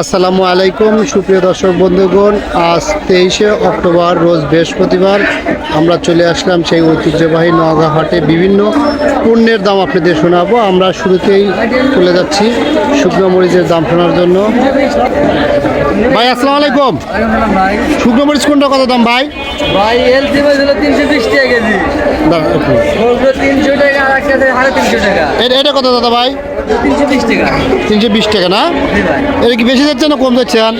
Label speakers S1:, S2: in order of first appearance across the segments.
S1: আসসালামু আলাইকুম সুপ্রিয় দর্শক বন্ধুগণ, আজ 23শে অক্টোবর রোজ বৃহস্পতিবার আমরা চলে আসলাম সেই ঐতিহ্যবাহী নওগাঁ হাটে। বিভিন্ন পণ্যের দাম আপনাদের শোনাবো। আমরা শুরুতেই চলে যাচ্ছি শুকনো মরিচের দাম শোনার জন্য। ভাই আসসালামু আলাইকুম। শুকনো মরিচ কোনটা কত দাম ভাই?
S2: ভাই এলসি হলো 320 টাকা কেজি।
S1: দাঁড়ান একটু।
S2: ওগুলো 300 টাকা আর একটা 350 টাকা।
S1: এটা কত দাদা ভাই?
S2: 320 টাকা।
S1: 320 টাকা না?
S2: জি ভাই।
S1: এটা কি বেশি যাচ্ছে না কম যাচ্ছেন?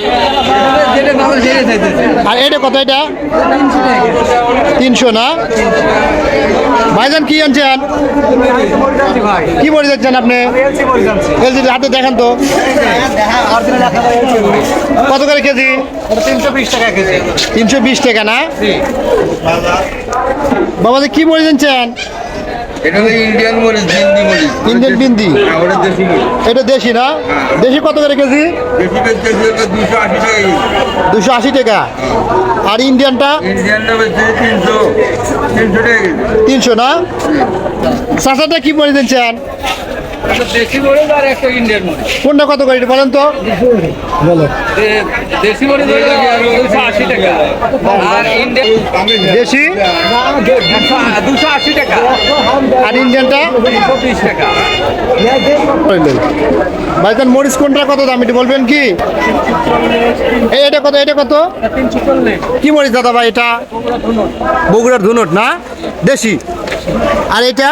S2: যেটা ভালো সেটা চাইতেছে।
S1: আর এটা কত? এটা
S2: 300 টাকা।
S1: 300 না? ভাইজান কি আনছেন?
S2: ভাই
S1: কি বলে যাচ্ছেন আপনি?
S2: এলসি বল যাচ্ছে।
S1: এলজি হাতে দেখান তো
S2: দেখা অরিজিনাল লেখা এলসি বল।
S1: কত করে কেজি?
S2: 320 টাকা কেজি।
S1: 320 টাকা না?
S2: জি।
S1: বাবাজি কি বলে যাচ্ছেন?
S2: এটা হলো ইন্ডিয়ান মরিচ, হিন্দি মরিচ।
S1: ইন্ডিয়ান বিন্দি।
S2: হ্যাঁ, ওটা দেশি মরিচ।
S1: এটা দেশি না? দেশি কত করে কেজি?
S2: দেশি বেচতে হলো 280 টাকা কেজি।
S1: 280 টাকা। আর ইন্ডিয়ানটা
S2: ইন্ডিয়ানটা বেচতে 300 টাকা কেজি।
S1: 300 না? চাচাটা কি বলে দিচ্ছেন?
S2: একটা দেশি মরিচ আর একটা ইন্ডিয়ান মরিচ।
S1: কোনটা কত করে এটা বলেন তো? বলো।
S2: দেশি মরিচ হলো 280 টাকা আর ইন্ডিয়ান
S1: দেশি
S2: 280 টাকা
S1: আর ইন্ডিয়ানটা
S2: 220 টাকা।
S1: ভাইজান মরিচ কোনটা কত দাম এটা বলবেন কি? এটা কত? এটা কত?
S2: 340
S1: কি মরিচ দাদা ভাই এটা? বগুড়ার ধুনট না? দেশি। আর এটা?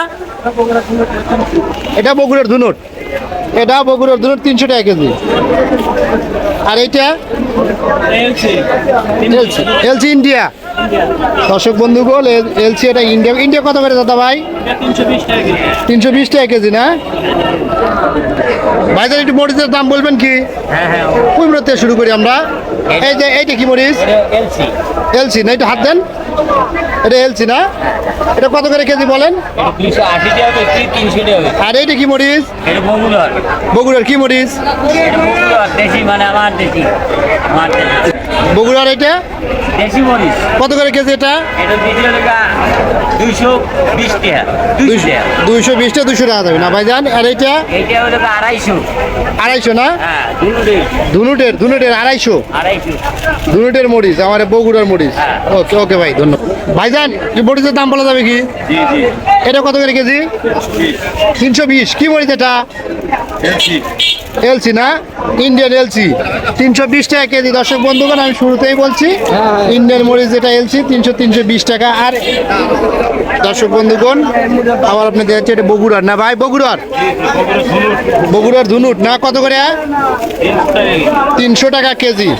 S1: এটা বগুড়ার ধুনট। এটা বগুড়ার ধুনট 300 টাকা কেজি। আর এইটা এলসি ইন্ডিয়া। দর্শক বন্ধুগণ এলসি এটা ইন্ডিয়া। ইন্ডিয়া কত করে দাদা ভাই? 320 টাকা কেজি না? ভাইজান একটু মরিচের দাম বলবেন কি? কোন মরিচ থেকে শুরু করি আমরা? এই যে এইটা কি মরিচ? এলসি না? এটা হাত দেন। এটা এলসি না? এটা কত করে কেজি বলেন?
S2: 280 টাকা বেশি 300 টাকা।
S1: আর এইটা কি মরিচ?
S2: এটা বগুড়ার।
S1: বগুড়ার কি মরিচ?
S2: এটা বগুড়ার দেশি মানে আমার দেশি।
S1: বগুড়ার এটা
S2: দেশি মরিচ।
S1: কত করে কেজি এটা?
S2: এটা দিছিল টাকা 220 টাকা। 200 টাকা।
S1: 220 টা 200 টাকা দেবে না ভাইজান? আর এইটা
S2: এটা হলো 250।
S1: 250 না?
S2: হ্যাঁ, দুটোই
S1: ধুনুটের 250।
S2: 250।
S1: ধুনুটের মরিচ, আমার বগুড়ার মরিচ।
S2: হ্যাঁ।
S1: ওকে ওকে ভাই, ধন্যবাদ। ভাইজান এই মরিচের দাম বলা যাবে কি?
S2: জি জি।
S1: এটা কত করে কেজি? 320। কি মরিচ এটা?
S2: এলসি।
S1: এলসি না? ইন্ডিয়ান এলসি 320 টাকা কেজি। দর্শক বন্ধুগণ আমি শুরুতেই বলছি ইন্ডিয়ান মরিচ যেটা এলসি 320 টাকা। আর দর্শক বন্ধুগণ আবার আপনি দেখছেন এটা বগুড়ার না ভাই? বগুড়ার ধুনুট না? কত করে? 300 টাকা কেজি।